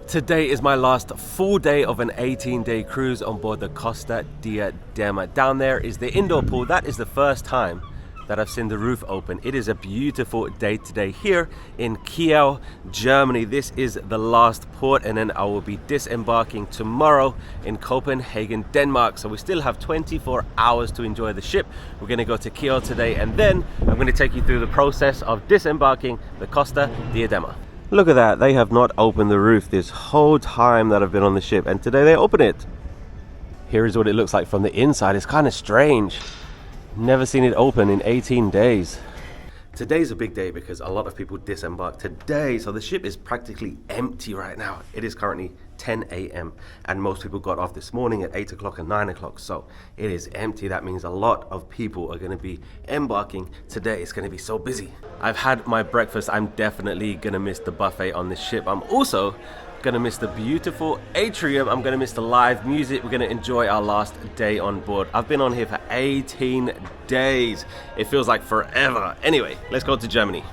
Today is my last full day of an 18-day cruise on board the Costa Diadema. Down there is the indoor pool. That is the first time that I've seen the roof open. It is a beautiful day today here in Kiel, Germany. This is the last port, and then I will be disembarking tomorrow in Copenhagen, Denmark. So we still have 24 hours to enjoy the ship. We're gonna go to Kiel today, and then I'm gonna take you through the process of disembarking the Costa Diadema. Look at that, they have not opened the roof this whole time that I've been on the ship, and today they open it. Here is what it looks like from the inside. It's kind of strange. Never seen it open in 18 days. Today's a big day because a lot of people disembark today, so the ship is practically empty right now. It is currently 10 a.m. and most people got off this morning at 8 o'clock and 9 o'clock, so it is empty. That means a lot of people are going to be embarking today. It's going to be so busy. I've had my breakfast. I'm definitely going to miss the buffet on this ship. I'm also gonna miss the beautiful atrium. I'm gonna miss the live music. We're gonna enjoy our last day on board. I've been on here for 18 days. It feels like forever. Anyway, let's go to Germany.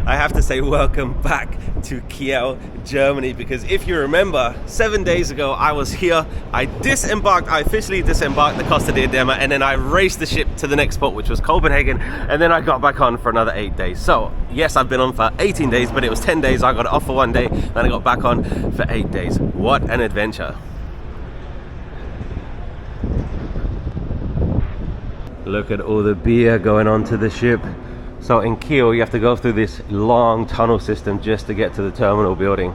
I have to say welcome back to Kiel, Germany, because if you remember, 7 days ago I was here. I officially disembarked the Costa Diadema, and then I raced the ship to the next port, which was Copenhagen, and then I got back on for another 8 days. So yes, I've been on for 18 days, but it was 10 days. I got off for 1 day, then I got back on for 8 days. What an adventure. Look at all the beer going onto the ship. So in Kiel, you have to go through this long tunnel system just to get to the terminal building.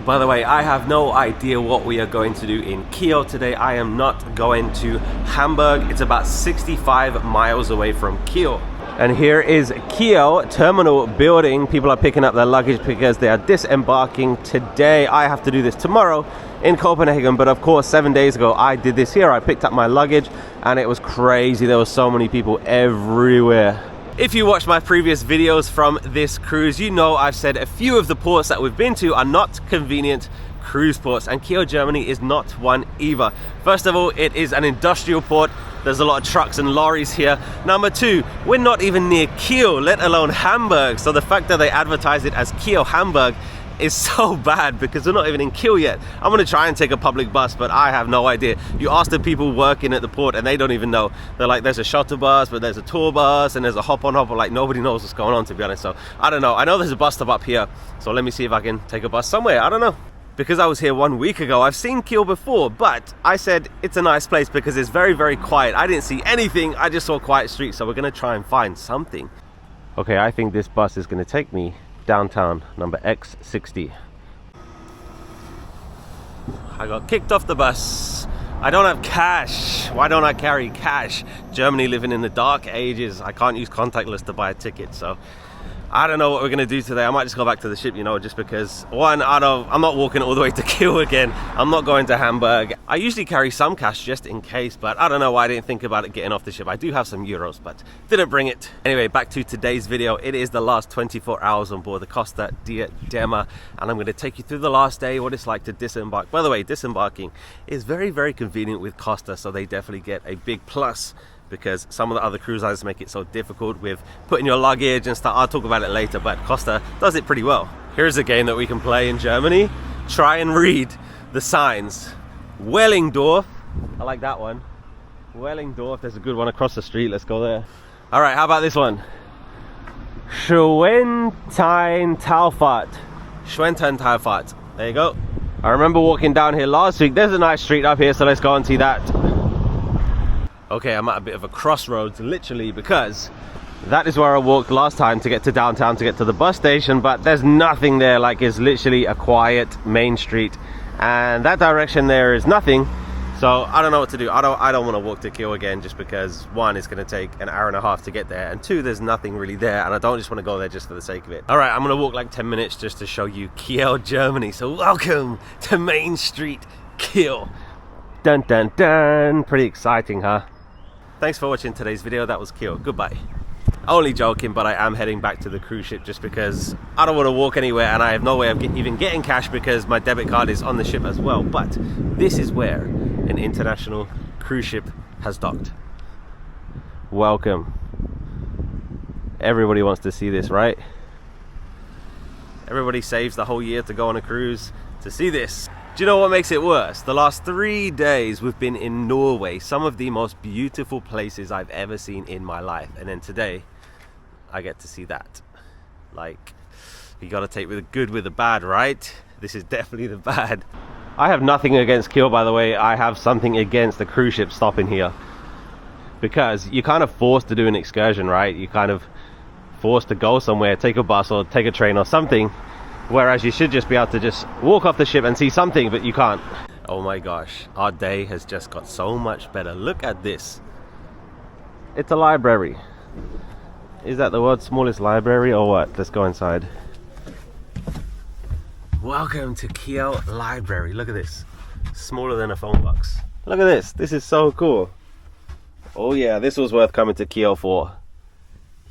By the way, I have no idea what we are going to do in Kiel today. I am not going to Hamburg. It's about 65 miles away from Kiel. And here is Kiel terminal building. People are picking up their luggage because they are disembarking today. I have to do this tomorrow in Copenhagen, but of course 7 days ago I did this here. I picked up my luggage and it was crazy. There were so many people everywhere. If you watched my previous videos from this cruise, you know I've said a few of the ports that we've been to are not convenient cruise ports, and Kiel, Germany is not one either. First of all, it is an industrial port. There's a lot of trucks and lorries here. Number two, we're not even near Kiel, let alone Hamburg. So the fact that they advertise it as Kiel, Hamburg is so bad because we're not even in Kiel yet. I'm gonna try and take a public bus, but I have no idea. You ask the people working at the port and they don't even know. They're like, there's a shuttle bus, but there's a tour bus, and there's a hop-on hopper. Like, nobody knows what's going on, to be honest. So I don't know. I know there's a bus stop up here, so let me see if I can take a bus somewhere. I don't know. Because I was here 1 week ago, I've seen Kiel before, but I said it's a nice place because it's very, very quiet. I didn't see anything. I just saw quiet streets, so we're gonna try and find something. Okay, I think this bus is gonna take me downtown, number X60. I got kicked off the bus. I don't have cash. Why don't I carry cash? Germany living in the dark ages. I can't use contactless to buy a ticket, so I don't know what we're gonna do today. I might just go back to the ship, you know, just because one, I'm not walking all the way to Kiel again. I'm not going to Hamburg. I usually carry some cash just in case, but I don't know why I didn't think about it getting off the ship. I do have some euros, but didn't bring it. Anyway, back to today's video. It is the last 24 hours on board the Costa Diadema, and I'm gonna take you through the last day, what it's like to disembark. By the way, disembarking is very, very convenient with Costa, so they definitely get a big plus, because some of the other cruise lines make it so difficult with putting your luggage and stuff. I'll talk about it later, but Costa does it pretty well. Here's a game that we can play in Germany. Try and read the signs. Wellingdorf, I like that one. Wellingdorf, there's a good one across the street. Let's go there. All right, how about this one? Schwenteintalfahrt. Schwenteintalfahrt, there you go. I remember walking down here last week. There's a nice street up here, so let's go and see that. Okay, I'm at a bit of a crossroads, literally, because that is where I walked last time to get to downtown, to get to the bus station, but there's nothing there. Like, it's literally a quiet main street, and that direction there is nothing. So I don't know what to do. I don't want to walk to Kiel again, just because one, it's going to take an hour and a half to get there, and two, there's nothing really there, and I don't just want to go there just for the sake of it. All right, I'm going to walk like 10 minutes just to show you Kiel, Germany. So welcome to Main Street, Kiel. Dun dun dun. Pretty exciting, huh? Thanks for watching today's video. That was Kiel. Goodbye. Only joking, but I am heading back to the cruise ship just because I don't want to walk anywhere, and I have no way of even getting cash because my debit card is on the ship as well. But this is where an international cruise ship has docked. Welcome. Everybody wants to see this, right? Everybody saves the whole year to go on a cruise to see this. Do you know what makes it worse? The last 3 days we've been in Norway, some of the most beautiful places I've ever seen in my life. And then today, I get to see that. Like, you gotta take the good with the bad, right? This is definitely the bad. I have nothing against Kiel, by the way. I have something against the cruise ship stopping here. Because you're kind of forced to do an excursion, right? You're kind of forced to go somewhere, take a bus or take a train or something. Whereas you should just be able to just walk off the ship and see something, but you can't. Oh my gosh, our day has just got so much better. Look at this. It's a library. Is that the world's smallest library or what? Let's go inside. Welcome to Kiel Library. Look at this. Smaller than a phone box. Look at this. This is so cool. Oh yeah, this was worth coming to Kiel for.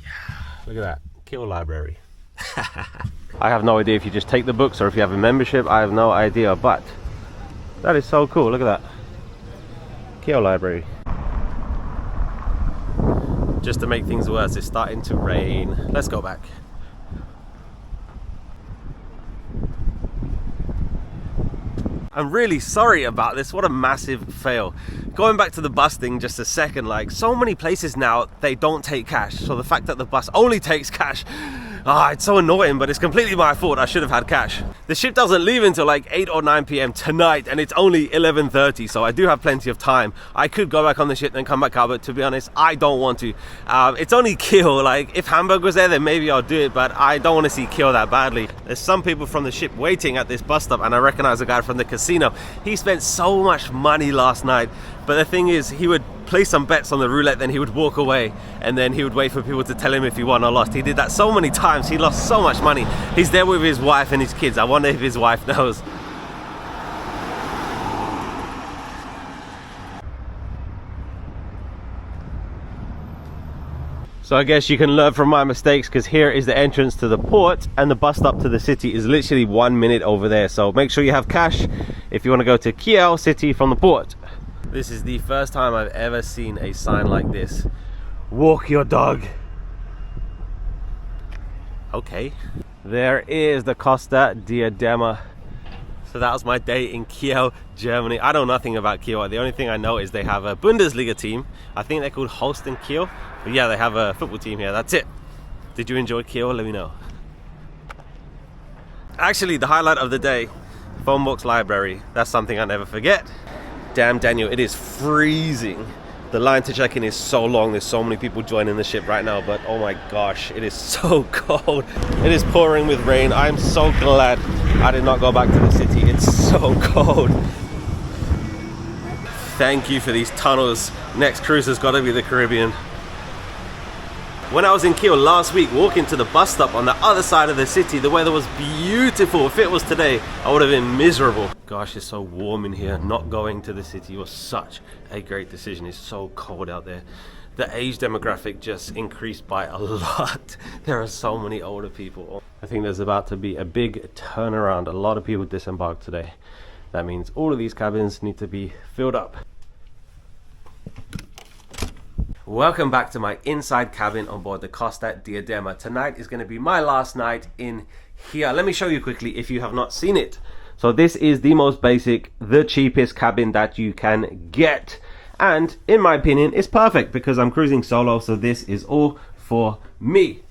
Yeah, look at that. Kiel Library. I have no idea if you just take the books or if you have a membership. I have no idea, but that is so cool. Look at that. Kiel Library. Just to make things worse, it's starting to rain. Let's go back. I'm really sorry about this. What a massive fail. Going back to the bus thing just a second, like so many places now, they don't take cash. So the fact that the bus only takes cash, it's so annoying, but it's completely my fault. I should have had cash. The ship doesn't leave until like 8 or 9 p.m. tonight, and it's only 11:30, so I do have plenty of time. I could go back on the ship and come back out, but to be honest, I don't want to. It's only Kiel. Like, if Hamburg was there, then maybe I'll do it, but I don't want to see Kiel that badly. There's some people from the ship waiting at this bus stop, and I recognize a guy from the casino. He spent so much money last night, but the thing is, he would play some bets on the roulette, then he would walk away, and then he would wait for people to tell him if he won or lost. He did that so many times. He lost so much money. He's there with his wife and his kids. I wonder if his wife knows. So I guess you can learn from my mistakes, because here is the entrance to the port, and the bus stop to the city is literally 1 minute over there. So make sure you have cash if you want to go to Kiel city from the port. This is the first time I've ever seen a sign like this. Walk your dog. Okay. There is the Costa Diadema. So that was my day in Kiel, Germany. I know nothing about Kiel. The only thing I know is they have a Bundesliga team. I think they're called Holsten Kiel. But yeah, they have a football team here. That's it. Did you enjoy Kiel? Let me know. Actually, the highlight of the day, phone box library. That's something I never forget. Damn, Daniel, it is freezing. The line to check in is so long. There's so many people joining the ship right now, but oh my gosh, it is so cold. It is pouring with rain. I'm so glad I did not go back to the city. It's so cold. Thank you for these tunnels. Next cruise has got to be the Caribbean. When I was in Kiel last week, walking to the bus stop on the other side of the city, the weather was beautiful. If it was today, I would have been miserable. Gosh, it's so warm in here. Not going to the city was such a great decision. It's so cold out there. The age demographic just increased by a lot. There are so many older people. I think there's about to be a big turnaround. A lot of people disembarked today. That means all of these cabins need to be filled up. Welcome back to my inside cabin on board the Costa Diadema. Tonight is going to be my last night in here. Let me show you quickly if you have not seen it. So this is the most basic, the cheapest cabin that you can get. And in my opinion, it's perfect because I'm cruising solo. So this is all for me.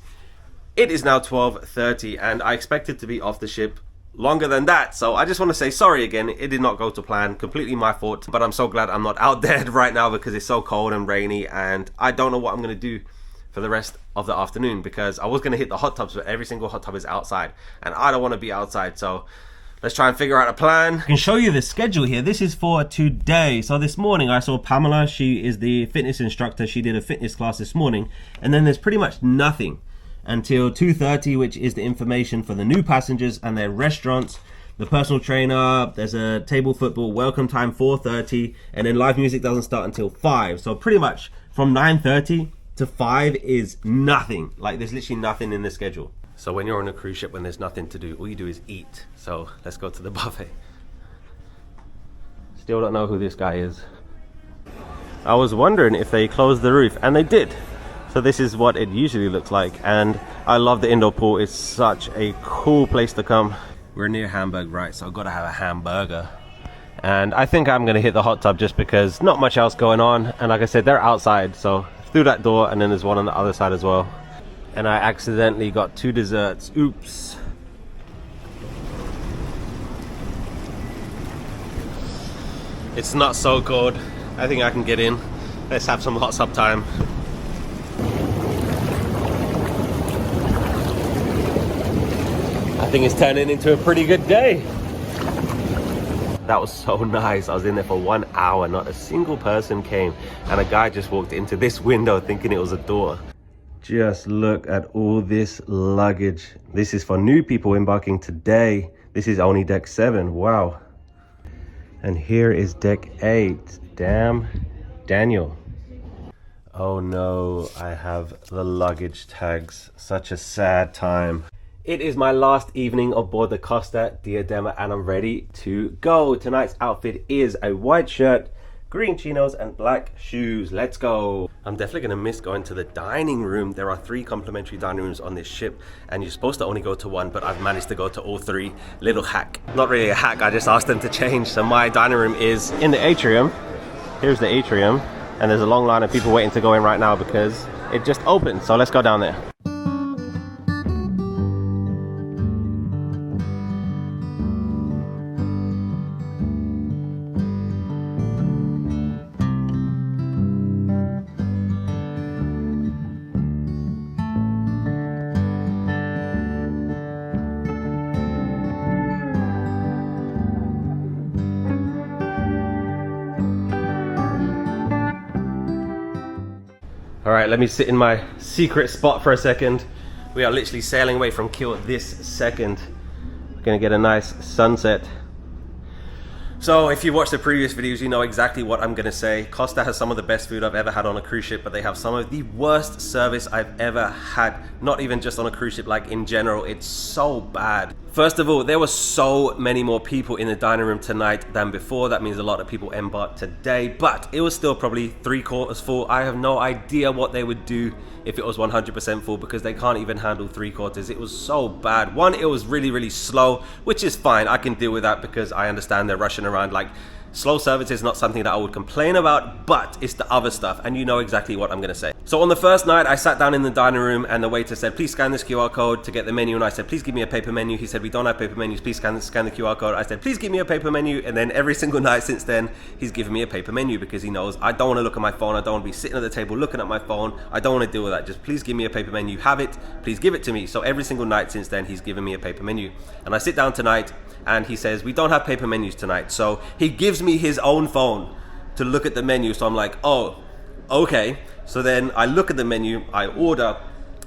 It is now 12:30 and I expected to be off the ship longer than that, so I just want to say sorry again. It did not go to plan, completely my fault, but I'm so glad I'm not out there right now because it's so cold and rainy and I don't know what I'm going to do for the rest of the afternoon, because I was going to hit the hot tubs, but every single hot tub is outside and I don't want to be outside. So let's try and figure out a plan. I can show you the schedule here. This is for today. So this morning I saw Pamela. She is the fitness instructor. She did a fitness class this morning, and then there's pretty much nothing until 2:30, which is the information for the new passengers and their restaurants. The personal trainer, there's a table football, welcome time 4:30, and then live music doesn't start until 5. So pretty much from 9:30 to 5 is nothing. Like, there's literally nothing in the schedule. So when you're on a cruise ship, when there's nothing to do, all you do is eat. So let's go to the buffet. Still don't know who this guy is. I was wondering if they closed the roof, and they did. So this is what it usually looks like, and I love the indoor pool. It's such a cool place to come. We're near Hamburg, right? So I've got to have a hamburger. And I think I'm gonna hit the hot tub just because not much else going on. And like I said, they're outside, so through that door, and then there's one on the other side as well. And I accidentally got 2 desserts. Oops. It's not so cold. I think I can get in. Let's have some hot tub time. I think it's turning into a pretty good day. That was so nice. I was in there for 1 hour, not a single person came, and a guy just walked into this window thinking it was a door. Just look at all this luggage. This is for new people embarking today. This is only deck 7. Wow. And here is deck 8. Damn, Daniel. Oh no, I have the luggage tags. Such a sad time. It is my last evening aboard the Costa Diadema, and I'm ready to go. Tonight's outfit is a white shirt, green chinos, and black shoes. Let's go. I'm definitely gonna miss going to the dining room. There are 3 complimentary dining rooms on this ship, and you're supposed to only go to 1, but I've managed to go to all 3. Little hack. Not really a hack, I just asked them to change. So my dining room is in the atrium. Here's the atrium, and there's a long line of people waiting to go in right now because it just opened. So let's go down there. All right, let me sit in my secret spot for a second. We are literally sailing away from Kiel this second. We're gonna get a nice sunset. So if you watched the previous videos, you know exactly what I'm gonna say. Costa has some of the best food I've ever had on a cruise ship, but they have some of the worst service I've ever had. Not even just on a cruise ship, like in general, it's so bad. First of all, there were so many more people in the dining room tonight than before. That means a lot of people embarked today, but it was still probably 3/4 full. I have no idea what they would do if it was 100% full, because they can't even handle 3/4. It was so bad. One, it was really slow, which is fine. I can deal with that because I understand they're rushing around. Like, slow service is not something that I would complain about, but it's the other stuff, and you know exactly what I'm gonna say. So on the first night, I sat down in the dining room, and the waiter said, please scan this QR code to get the menu, and I said, please give me a paper menu. He said, we don't have paper menus, please scan the QR code. I said, please give me a paper menu, and then every single night since then, he's given me a paper menu because he knows I don't wanna look at my phone, I don't wanna be sitting at the table looking at my phone, I don't wanna deal with that. Just please give me a paper menu, have it, please give it to me. So every single night since then, he's given me a paper menu. And I sit down tonight, and he says, we don't have paper menus tonight. So he gives me his own phone to look at the menu. So I'm like, oh, okay. So then I look at the menu, I order,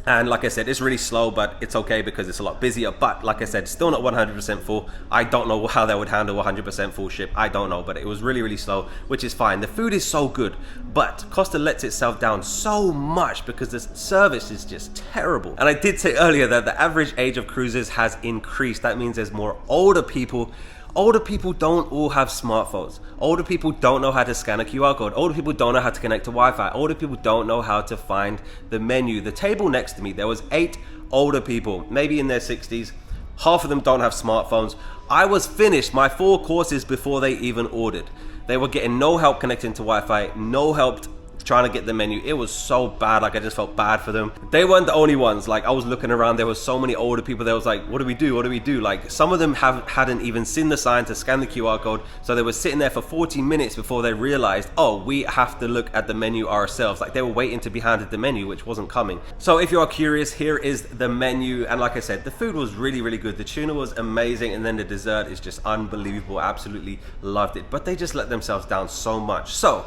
and like I said, it's really slow, but it's okay because it's a lot busier. But like I said, still not 100% full. I don't know how they would handle 100% full ship. I don't know, but it was really slow, which is fine. The food is so good, but Costa lets itself down so much because the service is just terrible. And I did say earlier that the average age of cruisers has increased. That means there's more older people. Older people don't all have smartphones. Older people don't know how to scan a QR code. Older people don't know how to connect to Wi-Fi. Older people don't know how to find the menu. The table next to me, there was 8 older people, maybe in their 60s. Half of them don't have smartphones. I was finished my 4 courses before they even ordered. They were getting no help connecting to Wi-Fi, no help trying to get the menu. It was so bad, like I just felt bad for them. They weren't the only ones. Like, I was looking around, there was so many older people. There was like, what do we do? What do we do? Like, some of them hadn't even seen the sign to scan the QR code, so they were sitting there for 40 minutes before they realized, oh, we have to look at the menu ourselves. Like, they were waiting to be handed the menu, which wasn't coming. So if you are curious, here is the menu, and like I said, the food was really good. The tuna was amazing, and then the dessert is just unbelievable. Absolutely loved it. But they just let themselves down so much. So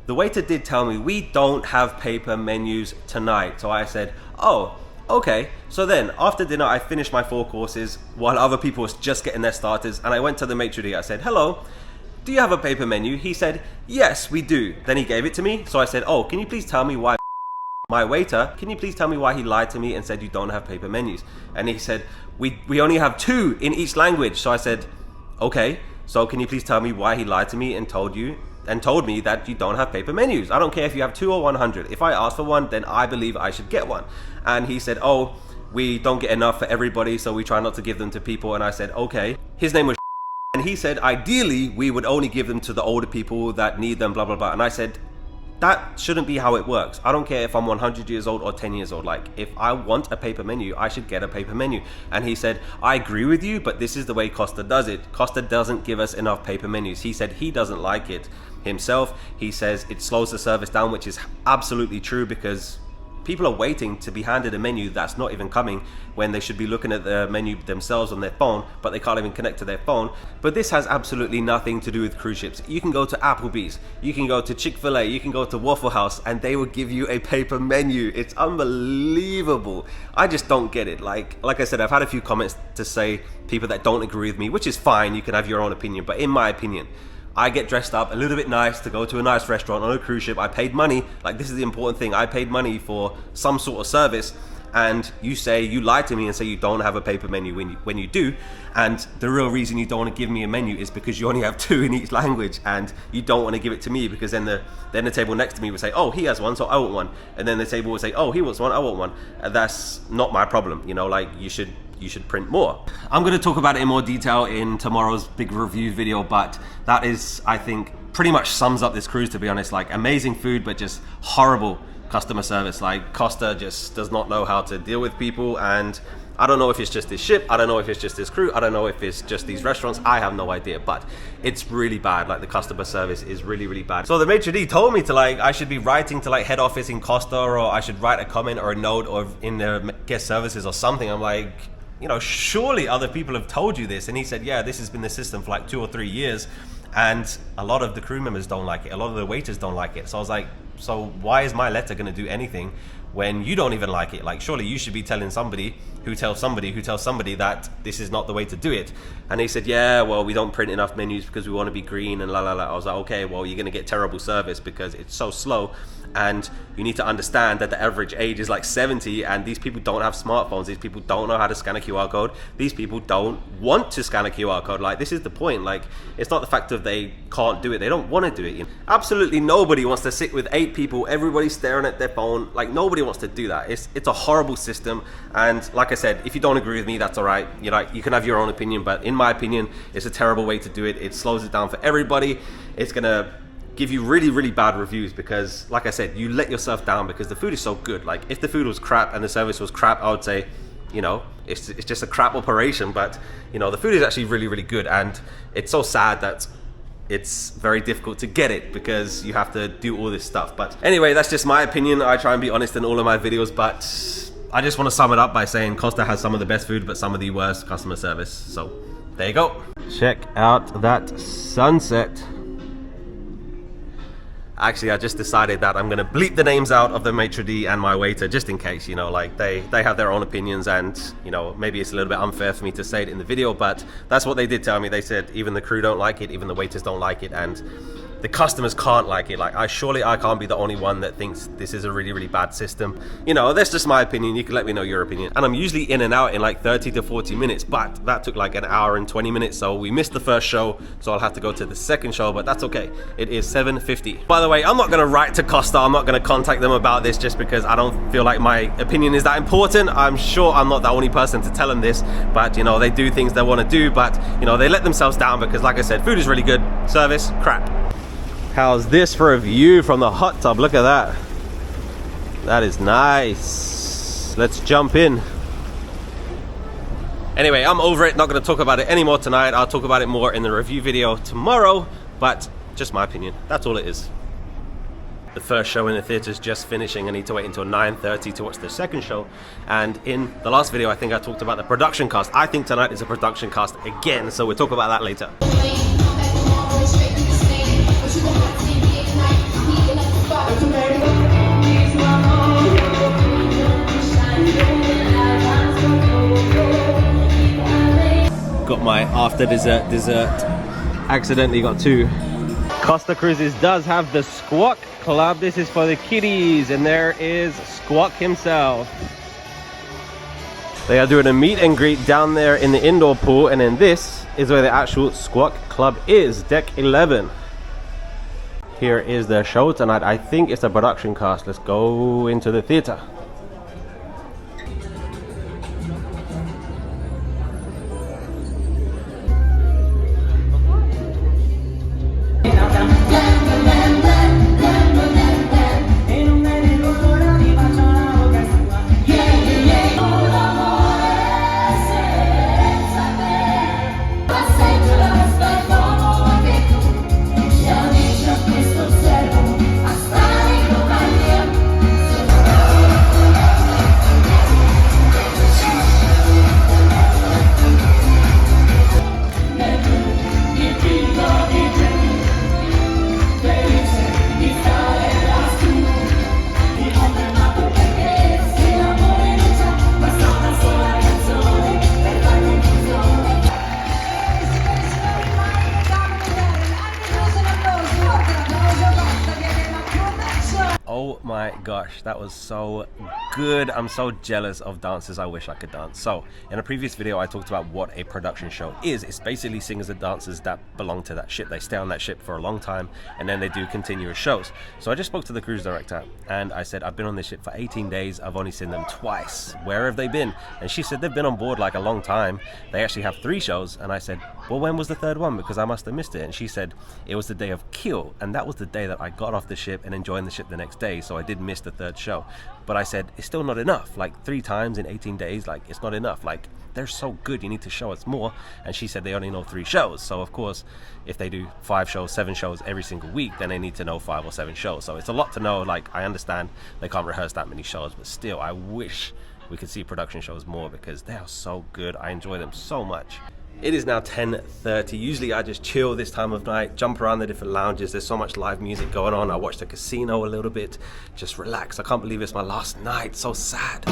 the waiter did tell me we don't have paper menus tonight. So I said, oh, okay. So then after dinner, I finished my 4 courses while other people was just getting their starters. And I went to the maitre d'. I said, hello, do you have a paper menu? He said, yes, we do. Then he gave it to me. So I said, oh, can you please tell me why my waiter, can you please tell me why he lied to me and said you don't have paper menus? And he said, we only have 2 in each language. So I said, okay. So can you please tell me why he lied to me and told you and told me that you don't have paper menus. I don't care if you have 2 or 100. If I ask for one, then I believe I should get one. And he said, oh, we don't get enough for everybody, so we try not to give them to people. And I said, okay. His name was and he said, ideally, we would only give them to the older people that need them, blah, blah, blah. And I said, that shouldn't be how it works. I don't care if I'm 100 years old or 10 years old. Like, if I want a paper menu, I should get a paper menu. And he said, I agree with you, but this is the way Costa does it. Costa doesn't give us enough paper menus. He said he doesn't like it himself. He says it slows the service down, which is absolutely true, because people are waiting to be handed a menu that's not even coming when they should be looking at the menu themselves on their phone, but they can't even connect to their phone. But this has absolutely nothing to do with cruise ships. You can go to Applebee's, you can go to Chick-fil-A, you can go to Waffle House, and they will give you a paper menu. It's unbelievable. I just don't get it. Like I said, I've had a few comments to say people that don't agree with me, which is fine. You can have your own opinion, but in my opinion, I get dressed up a little bit nice to go to a nice restaurant on a cruise ship. I paid money. Like, this is the important thing. I paid money for some sort of service, and you lie to me and say you don't have a paper menu when you do. And the real reason you don't want to give me a menu is because you only have 2 in each language, and you don't want to give it to me, because then the table next to me will say, oh, he has one, so I want one. And then the table will say, oh, he wants one, I want one. And that's not my problem. You know, like, you should print more. I'm going to talk about it in more detail in tomorrow's big review video, but that is, I think, pretty much sums up this cruise, to be honest. Like, amazing food, but just horrible customer service. Like, Costa just does not know how to deal with people, and I don't know if it's just this ship, I don't know if it's just this crew, I don't know if it's just these restaurants, I have no idea, but it's really bad. Like, the customer service is really, really bad. So the maitre d' told me to, like, I should be writing to, like, head office in Costa, or I should write a comment or a note or in their guest services or something. I'm like, you know, surely other people have told you this. And he said, yeah, this has been the system for like 2 or 3 years, and a lot of the crew members don't like it, a lot of the waiters don't like it. So I was like, so why is my letter going to do anything when you don't even like it? Like, surely you should be telling somebody who tells somebody who tells somebody that this is not the way to do it. And he said, yeah, well, we don't print enough menus because we want to be green and la la la. I was like, okay, well, you're going to get terrible service because it's so slow. And you need to understand that the average age is like 70, and these people don't have smartphones. These people don't know how to scan a QR code. These people don't want to scan a QR code. Like, this is the point. Like, it's not the fact of they can't do it. They don't want to do it. You know? Absolutely nobody wants to sit with 8 people, everybody staring at their phone. Like, nobody wants to do that. It's a horrible system. And like I said, if you don't agree with me, that's all right. You know, you can have your own opinion, but in my opinion, it's a terrible way to do it. It slows it down for everybody. It's gonna give you really, really bad reviews because, like I said, you let yourself down because the food is so good. Like, if the food was crap and the service was crap, I would say, you know, it's just a crap operation. But, you know, the food is actually really, really good, and it's so sad that it's very difficult to get it because you have to do all this stuff. But anyway, that's just my opinion. I try and be honest in all of my videos, but I just want to sum it up by saying Costa has some of the best food but some of the worst customer service. So there you go. Check out that sunset. Actually, I just decided that I'm gonna bleep the names out of the maitre d' and my waiter, just in case, you know, like they have their own opinions, and, you know, maybe it's a little bit unfair for me to say it in the video, but that's what they did tell me. They said even the crew don't like it, even the waiters don't like it, and the customers can't like it. Like, I can't be the only one that thinks this is a really, really bad system. You know, that's just my opinion. You can let me know your opinion. And I'm usually in and out in like 30 to 40 minutes, but that took like an hour and 20 minutes. So we missed the first show, so I'll have to go to the second show, but that's okay. It is 7:50. By the way, I'm not gonna write to Costa. I'm not gonna contact them about this just because I don't feel like my opinion is that important. I'm sure I'm not the only person to tell them this, but, you know, they do things they want to do, but, you know, they let themselves down because, like I said, food is really good, service, crap. How's this for a view from the hot tub? Look at that. That is nice. Let's jump in. Anyway, I'm over it. Not going to talk about it anymore tonight. I'll talk about it more in the review video tomorrow, but just my opinion. That's all it is. The first show in the theater's just finishing. I need to wait until 9:30 to watch the second show. And in the last video, I think I talked about the production cast. I think tonight is a production cast again, so we'll talk about that later. Got my after dessert. Accidentally got 2. Costa Cruises does have the Squawk Club. This is for the kiddies, and there is Squawk himself. They are doing a meet and greet down there in the indoor pool, and then this is where the actual Squawk Club is, deck 11. Here is the show tonight. I think it's a production cast. Let's go into the theater. Oh my gosh, that was so good. I'm so jealous of dancers. I wish I could dance. So in a previous video I talked about what a production show is. It's basically singers and dancers that belong to that ship. They stay on that ship for a long time and then they do continuous shows. So I just spoke to the cruise director and I said, I've been on this ship for 18 days. I've only seen them twice. Where have they been? And she said they've been on board like a long time. They actually have 3 shows. And I said, well, when was the 3rd one? Because I must have missed it. And she said it was the day of Kiel, and that was the day that I got off the ship and enjoyed the ship the next day. So I did miss the 3rd show. But I said it's still not enough. Like 3 times in 18 days, like it's not enough. Like they're so good, you need to show us more. And she said they only know 3 shows. So of course, if they do 5 shows, 7 shows every single week, then they need to know 5 or 7 shows. So it's a lot to know. Like I understand they can't rehearse that many shows, but still I wish we could see production shows more because they are so good. I enjoy them so much. It is now 10:30. Usually I just chill this time of night, jump around the different lounges. There's so much live music going on. I watch the casino a little bit, just relax. I can't believe it's my last night. So sad.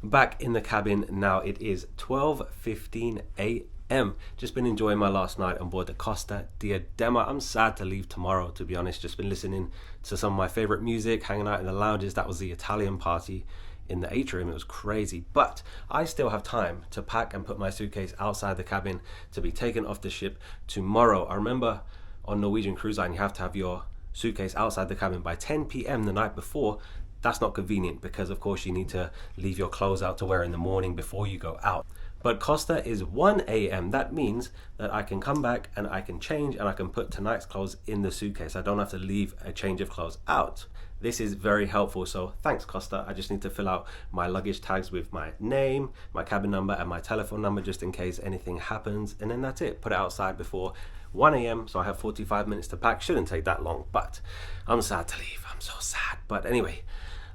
Back in the cabin now. It is 12:15 a.m. Just been enjoying my last night on board the Costa Diadema. I'm sad to leave tomorrow, to be honest. Just been listening to some of my favorite music, hanging out in the lounges. That was the Italian party in the atrium. It was crazy, but I still have time to pack and put my suitcase outside the cabin to be taken off the ship tomorrow. I remember on Norwegian Cruise Line you have to have your suitcase outside the cabin by 10 p.m. the night before. That's not convenient because of course you need to leave your clothes out to wear in the morning before you go out. But Costa is 1 a.m. That means that I can come back and I can change and I can put tonight's clothes in the suitcase. I don't have to leave a change of clothes out. This is very helpful, so thanks Costa. I just need to fill out my luggage tags with my name, my cabin number and my telephone number just in case anything happens, and then that's it. Put it outside before 1 a.m. so I have 45 minutes to pack. Shouldn't take that long, but I'm sad to leave. I'm so sad. But anyway,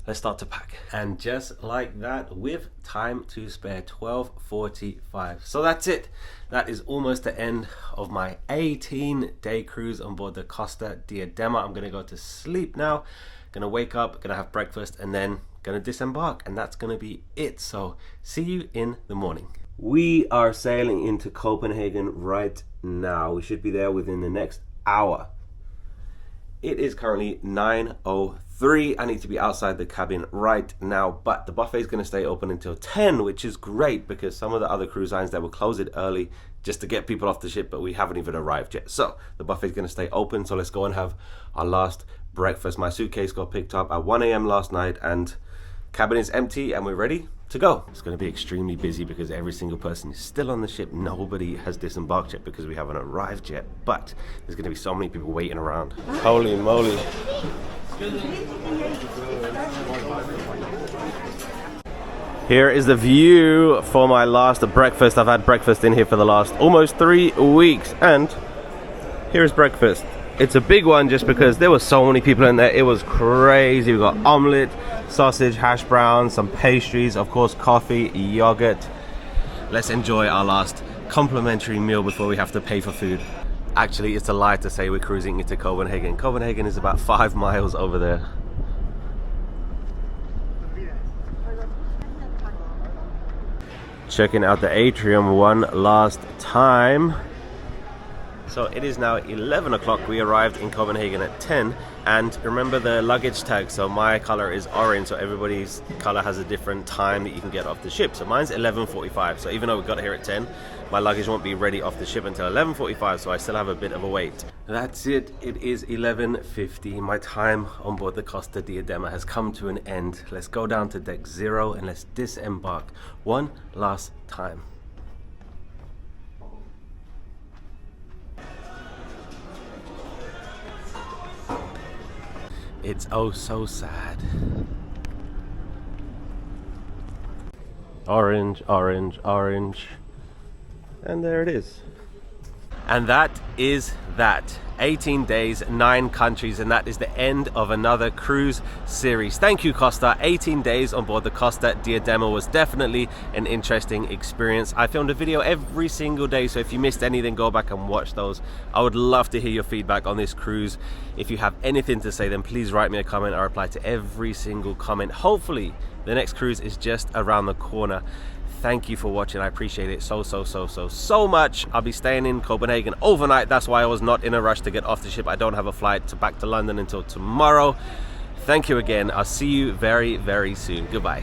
let's start to pack. And just like that, with time to spare, 12:45. So that's it. That is almost the end of my 18-day cruise on board the Costa Diadema. I'm gonna go to sleep now. Gonna wake up, gonna have breakfast, and then gonna disembark, and that's gonna be it. So see you in the morning. We are sailing into Copenhagen right now. We should be there within the next hour. It is currently 9:03. I need to be outside the cabin right now, but the buffet is going to stay open until 10, which is great because some of the other cruise lines, they will close it early just to get people off the ship, but we haven't even arrived yet. So the buffet is going to stay open. So let's go and have our last breakfast. My suitcase got picked up at 1 a.m. last night and cabin is empty and we're ready to go. It's going to be extremely busy because every single person is still on the ship. Nobody has disembarked yet because we haven't arrived yet, but there's going to be so many people waiting around. Holy moly. Here is the view for my last breakfast. I've had breakfast in here for the last almost 3 weeks, and here is breakfast. It's a big one just because there were so many people in there. It was crazy. We got omelette, sausage, hash browns, some pastries, of course coffee, yogurt. Let's enjoy our last complimentary meal before we have to pay for food. Actually, it's a lie to say we're cruising into Copenhagen. Copenhagen is about 5 miles over there. Checking out the atrium one last time. So it is now 11 o'clock. We arrived in Copenhagen at 10. And remember the luggage tag. So my color is orange. So everybody's color has a different time that you can get off the ship. So mine's 11:45. So even though we got here at 10, my luggage won't be ready off the ship until 11:45. So I still have a bit of a wait. That's it. It is 11:50. My time on board the Costa Diadema has come to an end. Let's go down to deck 0 and let's disembark one last time. It's oh so sad. Orange, orange, orange. And there it is. And that is that. 18 days, 9 countries, and that is the end of another cruise series. Thank you, Costa. 18 days on board the Costa Diadema was definitely an interesting experience. I filmed a video every single day, so if you missed anything, go back and watch those. I would love to hear your feedback on this cruise. If you have anything to say, then please write me a comment. I reply to every single comment. Hopefully, the next cruise is just around the corner. Thank you for watching. I appreciate it so much. I'll be staying in Copenhagen overnight. That's why I was not in a rush to get off the ship. I don't have a flight back to London until tomorrow. Thank you again. I'll see you very soon. Goodbye.